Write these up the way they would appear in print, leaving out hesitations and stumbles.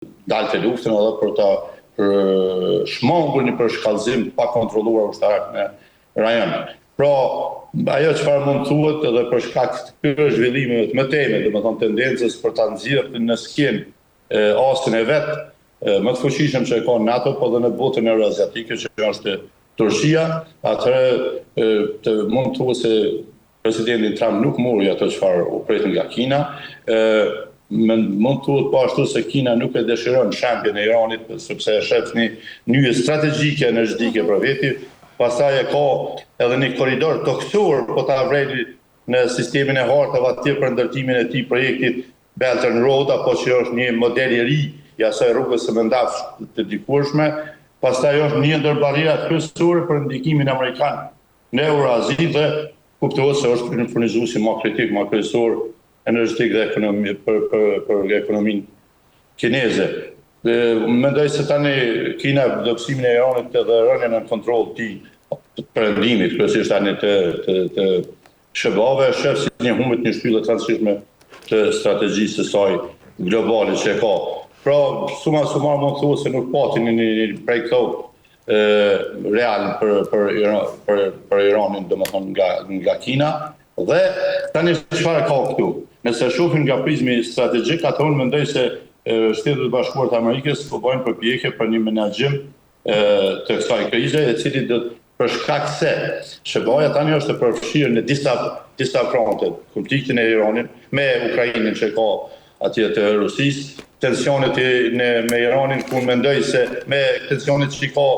dalë të luftën edhe për ta shmangur një përshkallëzim pa kontrolluar ushtarak në rajon. Pra, ajo çfarë mund thuhet edhe për shkak të këtyre zhvillimeve të mëtejme, domethënë tendencës për ta nxjerrë në skenë astin e vet, më të fuqishëm që e ka NATO, po dhe në botën euroasiatike që është Turqia, atëherë mund të thuhet se presidenti Trump nuk mori ato çfarë u pret nga Kina. Mund të thuhet po ashtu se Kina nuk e dëshiron shembjen e Iranit, sepse e shef një nyje strategjike energjetike për veti, pastaj e ka edhe një korridor toksor po ta vrejë në sistemin e hartave atje për ndërtimin e tij projektit Belt and Road, apo që është një model i ri i asaj rrugës së mëndafsh të dikurshme, pastaj është një ndër barrierat kryesore për ndikimin amerikan në Eurazi dhe kuptohet se është një furnizuesi më kritik, më kryesor energjetik dhe ekonomi për ekonominë kineze. Mendoj se tani Kina vlefsimin e Iranit dhe rënien në kontroll të perëndimit, kryesisht tani të SHBA-ve, shef si një humbje një shtyllë të rëndësishme të strategjisë së saj globale që e ka. Pra, summa summarum mund të thuhet se nuk pati një breakthrough real për Iranin, domethënë nga Kina. Dhe tani çfarë ka këtu? Nëse shohim nga prizmi strategjik, atëherë mendoj se Shtetet e Bashkuara të Amerikës po bëjnë përpjekje për një menaxhim të kësaj krize, e cili do për shkak se SHBA-ja tani është e përfshirë në disa fronte, konfliktin e Iranit me Ukrainën që ka atje të Rusisë, tensionet me Iranin, ku mendoj se me tensionet që ka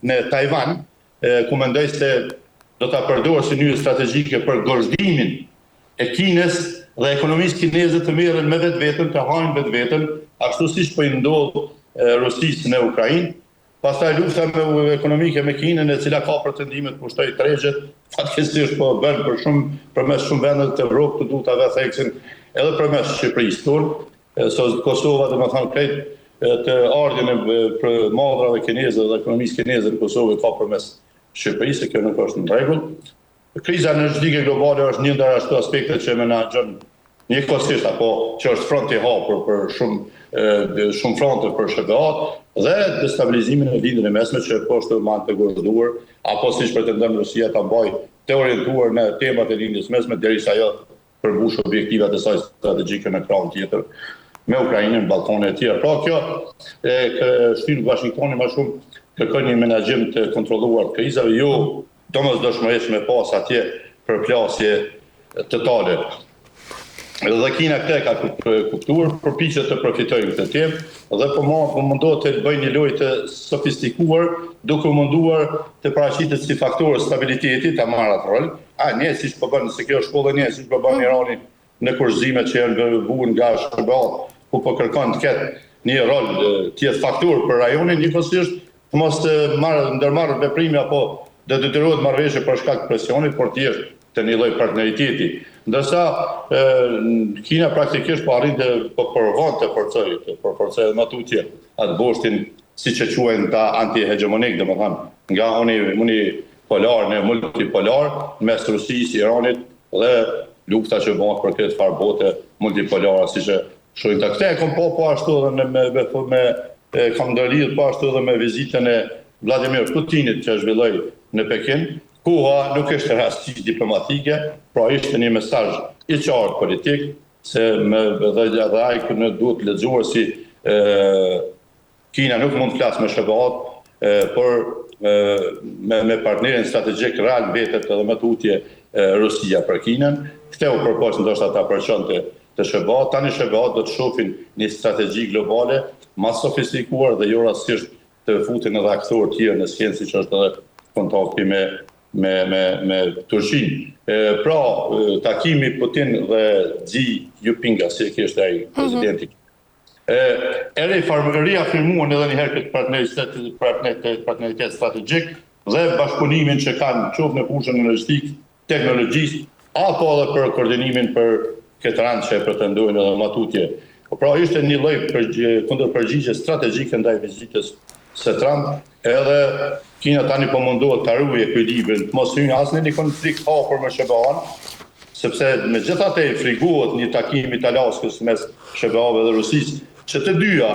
në Taiwan, ku mendoj se do ta përdorë si një strategjike për gozhdimin e Kinës dhe ekonomisë kineze të merren me vetveten, të hajnë vetveten, ashtu siç po i ndodh Rusisë në Ukrainë. Pastaj lufta ekonomike me Kinën, e cila ka pretendime të kushtoj tregjet, fatkeqësisht po bën përmes shumë vendeve të Evropës të duhet ta vëtheksin edhe përmes Shqipërisë tonë, Kosova domethënë krejt të ardhjën e madrave kineze dhe ekonomisë kineze në Kosovë ka përmes Shqipërisë, kjo nuk është në rregull. Kriza energjetike globale është një ndër ashtu aspektet që menaxhon njëkohësisht apo që është front i hapur për shumë fronte për SHBA dhe destabilizimin e lindjen e mesme që po është më të gozhduar, apo siç pretendon Rusia ta mbajë të orientuar në temat e lindjes mesme derisa ajo përmbush objektivat e saj strategjike në krahun tjetër me Ukrainën, Ballkanin e tjerë. Pra kjo shtyr Washingtoni më shumë kërkon një menaxhim të kontrolluar të krizave, jo domosdoshmërisht me pas atje përplasje totale. Dhe Kina këtë ka kuptuar, përpiqet të profitojë këtë temë dhe po mundohet të bëjë një lojë të sofistikuar, duke munduar të paraqitet si faktor stabiliteti ta marrë atë rol. Ne siç po bën se kjo shkolla siç po bën Irani në kurzimet që janë vënë nga SHBA, ku po kërkon të ketë një rol të jetë faktor për rajonin, njëkohësisht të mos të ndërmarrë veprime apo dhe detyrohet marrëveshje për shkak të presionit, por të jetë të një lloj partneriteti. Ndërsa Kina praktikisht po arrin të provon të forcojë më tutje atë boshtin siç e quajnë ta anti-hegemonik, domethënë nga unipolar në multipolar mes Rusisë, Iranit dhe lufta që bëhet për këtë farë bote multipolare, siç e shohim ta. Këtë kam po ashtu edhe kam ndërlidhur po ashtu edhe me vizitën e Vladimir Putinit që zhvilloi në Pekin. Koha nuk është rastisht diplomatike, pra ishte një mesazh i qartë politik, se dhe ai duhet lexuar si Kina nuk mund të flasë me SHBA-t, por me partnerin strategjik real vetet edhe me tutje Rusia për Kinën. Këtë u përpoq ndoshta ta përçonte të SHBA. Tani SHBA do të shohin një strategji globale më sofistikuar dhe jo rastësisht të futin edhe aktorë të tjerë në skenë, siç është edhe kontakti me Turqinë. Pra, takimi Putin dhe Xi Jinping, si kishte ai presidenti. Reafirmuan edhe një herë këtë partneritet strategjik dhe bashkëpunimin që kanë qoftë në fushën energjetike, teknologjisë, apo edhe për koordinimin për këtë rand që pretendojnë edhe më tutje. Pra, ishte një lloj kundërpërgjigje strategjike ndaj vizitës së Trump, edhe Kina tani po mundohet të ruajë ekuilibrin, të mos hyjë asnjë në konflikt hapur me SHBA-n, sepse megjithatë friguohet një takim i Alaskës mes SHBA-ve dhe Rusisë, që të dyja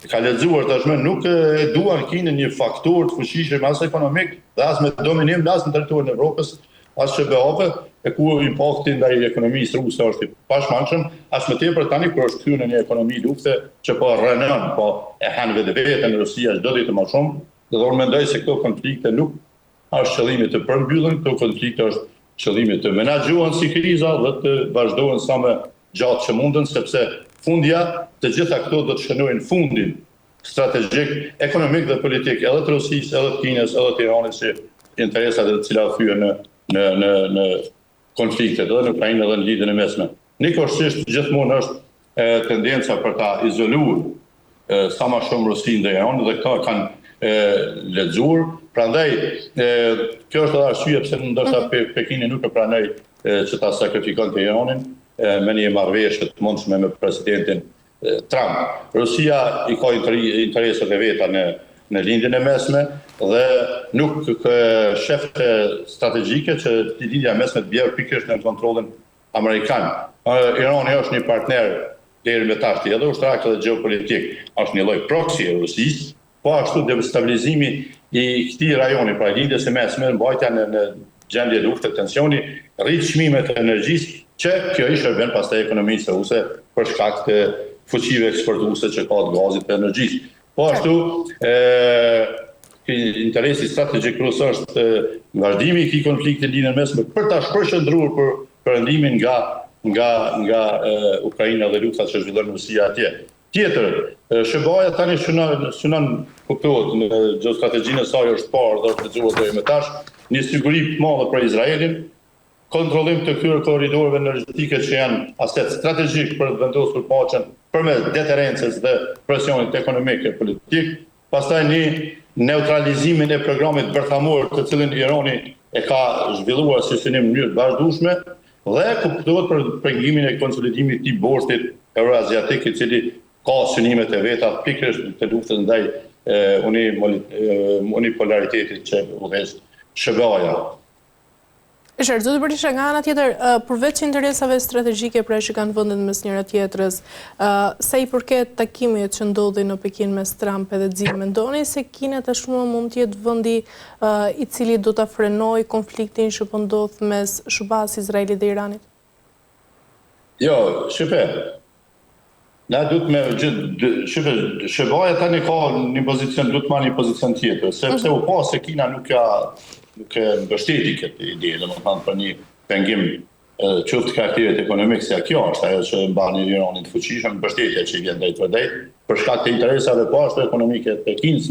ka lexuar tashmë nuk e duan Kinën një faktor të fuqishëm as ekonomik dhe as me dominim as në territorin e Evropës, as SBA-ve, e ku impakti ndaj ekonomisë ruse është i pashmangshëm, as më tepër tani kur është kthyer në një ekonomi lufte që po rënon, po e han vetveten Rusia çdo ditë më shumë, dhe unë mendoj se këto konflikte nuk është qëllimi të përmbyllën, këto konflikte është qëllimi të menaxhohen si kriza dhe të vazhdohen sa më gjatë që mundën, sepse fundja të gjitha këto do të shënojnë fundin strategjik, ekonomik dhe politik edhe të Rusisë, edhe të Kinës, edhe të Iranit, si interesat e të cilat thyen në konfliktet edhe në Ukrainë edhe në lidhjen e mesme. Nikosisht gjithmonë është tendenca për ta izoluar sa më shumë Rusinë dhe Iranin dhe këta kanë lexuar. Prandaj kjo është edhe arsye pse ndoshta Pekini nuk e pranoi që ta sakrifikonte Iranin me një marrëveshje të mundshme me presidentin Trump. Rusia i ka interesat e veta në lindjen e mesme dhe nuk shefte strategjike që lindja e mesme të bjerë pikërisht në kontrollin amerikan. Irani është një partner deri më tash edhe ushtarak dhe gjeopolitik, është një lloj proxy e Rusisë, po ashtu destabilizimi i këtij rajoni, pra lindjes së mesme, mbajtja në gjendje lufte, tensioni, rrit çmimet e energjisë, që kjo i shërben pastaj ekonomisë ruse për shkak të fuqive eksportuese që ka të gazit dhe energjisë. Po ashtu, interesi strategjik rus është vazhdimi i këtij konflikti në lidhjen mesme për ta shpërqendruar për perëndimin nga Ukraina dhe luftat që zhvillon Rusia atje. Tjetër, SBA-ja tani synon kuptohet në gjeostrategjinë e saj është parë dhe është lexuar deri më tash, një siguri të madhe për Izraelin, kontrollim të këtyre korridorëve energjetike që janë aset strategjik për të vendosur paqen përmes deterencës dhe presionit ekonomik e politik, pastaj një neutralizimin e programit bërthamor të cilin Irani e ka zhvilluar si synim në mënyrë të vazhdueshme dhe kuptohet për pengimin e konsolidimit të borxhit euroaziatik i cili ka synimet e veta pikërisht të luftës ndaj unipolaritetit që udhëheq SBA-ja. Zoti Berisha, nga ana tjetër, përveç interesave strategjike pra që kanë vendet mes njëra tjetrës, sa i përket takimit që ndodhi në Pekin mes Trump edhe Xi, mendoni se Kina tashmë mund të jetë vendi i cili do ta frenojë konfliktin që po ndodh mes shubas Izraelit dhe Iranit? Jo, shqipe. Na duhet me shqipe, SBA-ja tani ka një pozicion, duhet marrë një pozicion tjetër, sepse u pa se Kina nuk e mbështeti këtë ide, domethënë për një pengim qoftë karakterit ekonomik, se kjo është ajo që mban Iranin të fuqishëm, mbështetja që i vjen drejt për drejt, për shkak të interesave po ashtu ekonomike të Pekinit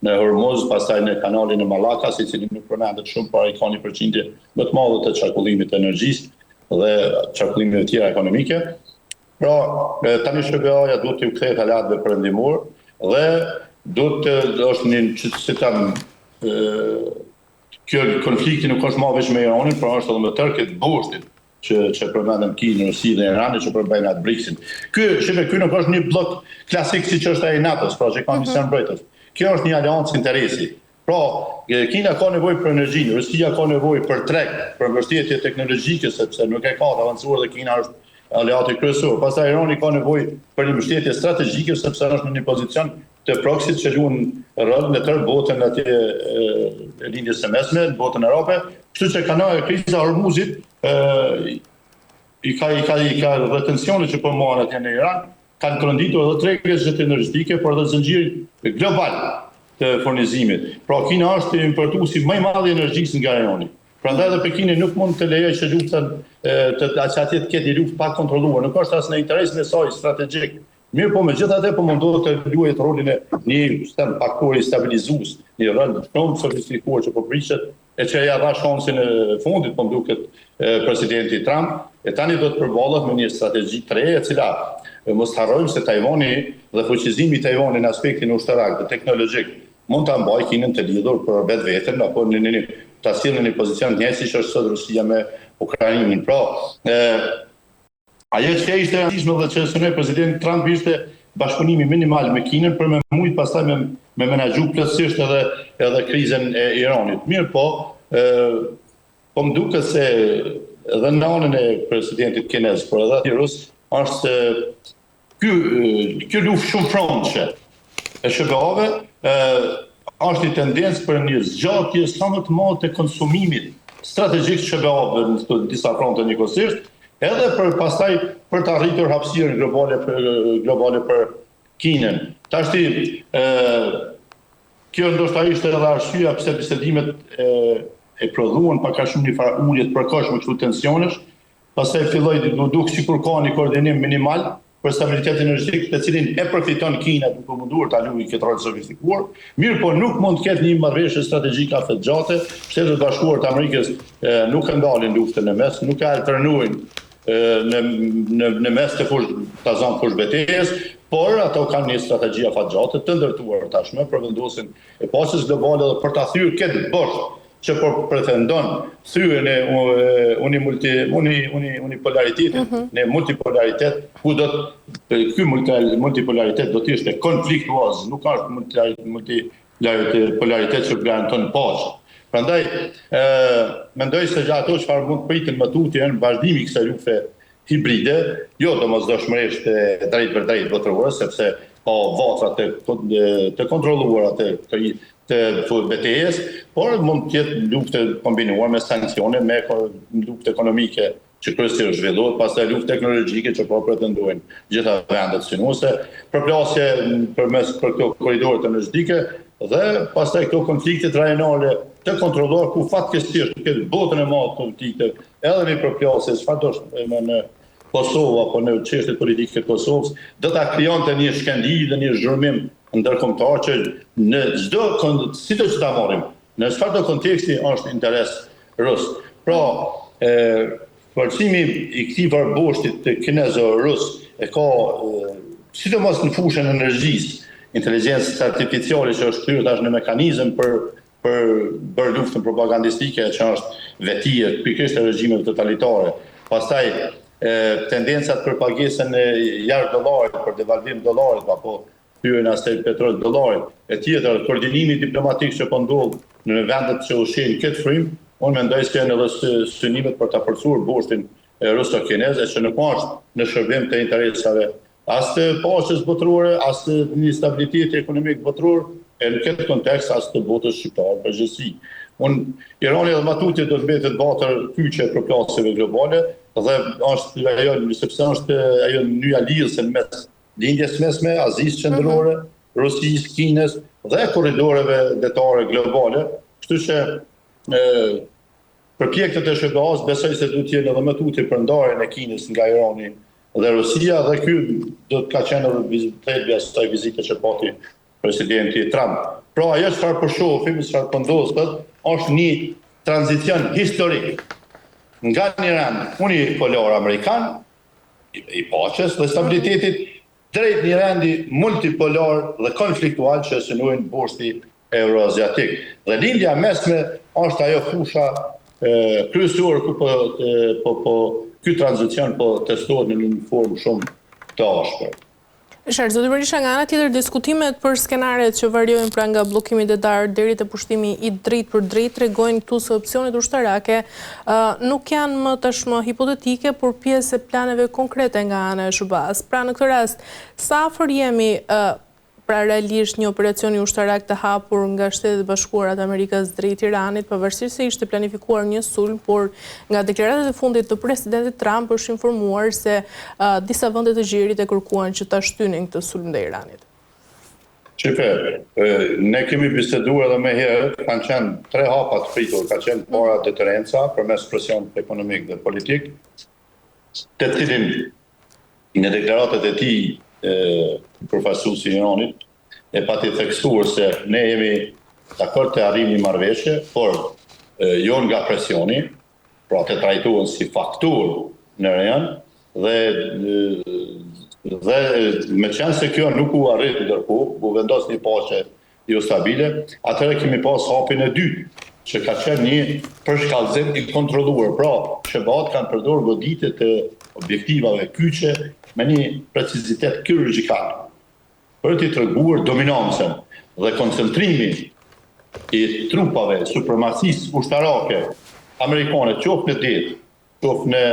në Hormuz, pastaj në kanalin e Malakas, i cili nuk përmendet shumë, por ai ka një përqindje më të madhe të çarkullimit të energjisë dhe çarkullimeve të tjera ekonomike. Pra, tani SBA-ja duhet t'u kthehet alatëve perëndimor dhe duhet është një si kjo konflikti nuk është më vetëm me Iranin, por është edhe me tërë këtë borxhin që përmendëm Kinë, Rusi dhe Irani që përbëjnë atë BRICS-in. Ky nuk është një blok klasik siç është ai NATO-s, pra që ka mision mbrojtës. Kjo është një aleancë interesi. Pra, Kina ka nevojë për energjinë, Rusia ka nevojë për treg, për mbështetje teknologjike sepse nuk e ka të avancuar dhe Kina është aleati kryesor. Pastaj Irani ka nevojë për një mbështetje strategjike sepse është në një pozicion të proxit që luan rol në tërë botën atje e lindjes së mesme, në botën arabe, kështu që kriza e Hormuzit i ka retensione që po marrin atje në Iran, kanë tronditur edhe tregjet energjetike, por edhe zinxhir global të furnizimit. Pra Kina është importuesi më i madh i energjisë nga rajoni. Prandaj edhe Pekini nuk mund të lejojë që luftën atje të ketë një luftë pa kontrolluar. Nuk është as në interesin e saj strategjik. Mirë po, megjithatë po mundohet të luajë rolin e një faktori stabilizues, një rol shumë sofistikuar që po prishet e që ja dha shansin e fundit, po duket presidenti Trump, e tani do të përballet me një strategji të re, e cila mos harrojmë se Tajvani dhe fuqizimi i Tajvanit në aspektin ushtarak dhe teknologjik mund ta mbajë Kinën të lidhur për vetveten apo në ta sjellë në një pozicion të njëjtë siç është sot Rusia me Ukrainën. Pra, ajo që ishte rëndësishme dhe që synoi presidenti Trump ishte bashkëpunimi minimal me Kinën për me mujt pastaj me menaxhu plotësisht edhe krizën e Iranit. Mirë po, po më duket se edhe në anën e presidentit kinez, por edhe aty rus, është ky luftë shumë frontshë. e SBA-ve është një tendencë për një zgjatje sa më të madhe të konsumimit strategjik të SBA-ve në disa fronte njëkohësisht, edhe për pastaj për të arritur hapësirën globale për Kinën. Tashti, kjo ndoshta ishte edhe arsyeja pse bisedimet e prodhuan pak a shumë një farë ulje të përkohshme kështu tensionesh, pastaj filloi të duk sikur ka një koordinim minimal për stabilitet energjetik, të cilin e përfiton Kina duke munduar ta luajë këtë rol sofistikuar. Mirë, po nuk mund të ketë një marrëveshje strategjike afetgjate, Shtetet e Bashkuara të Amerikës nuk e ndalin luftën në mes, nuk e alternojnë në mes të fushbetejës, por ato kanë një strategji afatgjate të ndërtuar tashmë për vendosin e paqes globale dhe për ta thyer këtë bosh që pretendon thyen e unipolaritetit në multipolaritet, ku ky multipolaritet do të ishte konfliktuoz, nuk është multipolaritet që garanton paqe. Prandaj, mendoj se ato çfarë mund pritin më tutje janë vazhdimi i kësaj lufte hibride, jo domosdoshmërisht drejt për drejt botërore, sepse ka vatra të kontrolluara të betejës, por mund të jetë lufte kombinuar me sanksione, me lufte ekonomike që kryesisht zhvillohet, pastaj lufte teknologjike që po pretendojnë gjitha vendet synuese, përplasje për këto korridore energjetike dhe pastaj këto konflikte rajonale të kontrolluar ku fatkeqësisht këtë botën e madhe politike edhe në përplasje çfarë do në Kosovë apo në çështjet politike të Kosovës do ta krijonte një shkëndijë dhe një zhurmim ndërkombëtar që në çdo sido që ta marrim, në çfarëdo konteksti është interes rus. Pra, forcimi i këtij varboshtit të kinezo-rus e ka sidomos në fushën e energjisë, inteligjencës artificiale që është thyer tash në mekanizëm për bërë luftën propagandistike që është vetije pikërisht e regjimeve totalitare. Pastaj tendencat për pagesën e jashtë dollarit, për devalvim dollarit, apo hyrjen e petrol dollarit, e tjetër, koordinimi diplomatik që po ndodh në vendet që ushqejnë këtë frymë, unë mendoj se janë edhe synimet për ta forcuar boshtin ruso-kinez, që nuk është në shërbim të interesave as të paqes botërore, as të një stabiliteti ekonomik botëror, e në këtë kontekst as të botës shqiptare përgjithësi. Irani dhe matutje do të mbetet batër kyçe për plasjeve globale, dhe është ajo, sepse është ajo nyja lidhëse mes lindjes mesme, Azisë qendrore, Rusisë, Kinës dhe korridoreve detare globale. Kështu që përpjekjet e SBA-s besoj se duhet të jenë edhe më tutje për ndarjen e Kinës nga Irani dhe Rusia, dhe ky do të ka qenë edhe asaj vizite që pati presidenti Trump. Pra ajo çfarë po shohim, çfarë po ndodh, është një tranzicion historik nga një rend unipolar amerikan i paqes dhe stabilitetit drejt një rendi multipolar dhe konfliktual që synojnë boshti euroaziatik. Dhe lindja mesme është ajo fusha kryesore ku ky tranzicion po testohet në një formë shumë të ashpër. Zoti Berisha, nga ana tjetër, diskutimet për skenaret që variojnë pra nga bllokimi detar deri te pushtimi i drejt për drejt tregojnë këtu se opsionet ushtarake nuk janë më tashmë hipotetike, por pjesë e planeve konkrete nga ana e SBA-s. Pra në këtë rast, sa afër jemi pra realisht një operacioni ushtarak të hapur nga Shtetet e Bashkuara të Amerikës drejt Iranit, pavarësisht se ishte planifikuar një sulm, por nga deklaratat e fundit të presidentit Trump është informuar se disa vende të gjirit e kërkuan që ta shtynin këtë sulm ndaj Iranit. Ne kemi biseduar edhe më herët, kanë qenë 3 hapa të pritur, ka qenë para deterenca përmes presionit ekonomik dhe politik, të cilin në deklaratat e tij përfaqësuesi i Iranit e pati theksuar se ne jemi dakord të arrijmë një marrëveshje, por jo nga presioni, pra të trajtohen si fakturë në rejon, dhe me qenë se kjo nuk u arrit ndërkohë, u vendos një paqe jo stabile, atëherë kemi pas hapin e dytë, që ka qenë një përshkallëzim i kontrolluar. Pra, SBA-t kanë përdorur goditje të objektivave kyçe me një precizitet kirurgjikal për t'i treguar dominancën dhe koncentrimi i trupave supremacisë ushtarake amerikane, qoftë në det, qoftë në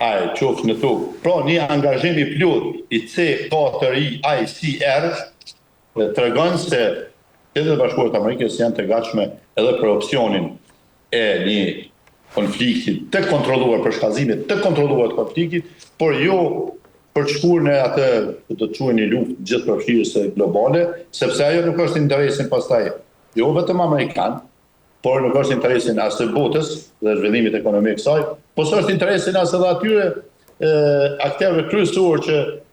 ajër, qoftë në tokë. Pra, një angazhim i plot i C4I ICR tregon se Shtetet e Bashkuara të Amerikës janë të gatshme edhe për opsionin e një konflikti të kontrolluar, për shkallëzimit të kontrolluar të konfliktit, por jo për të shkuar në atë të të quajë një luftë gjithëpërfshirëse globale, sepse ajo nuk është interesin pastaj jo vetëm amerikan, por nuk është interesin as të botës dhe zhvillimit ekonomik saj, por është interesin as edhe atyre aktorëve kryesorë që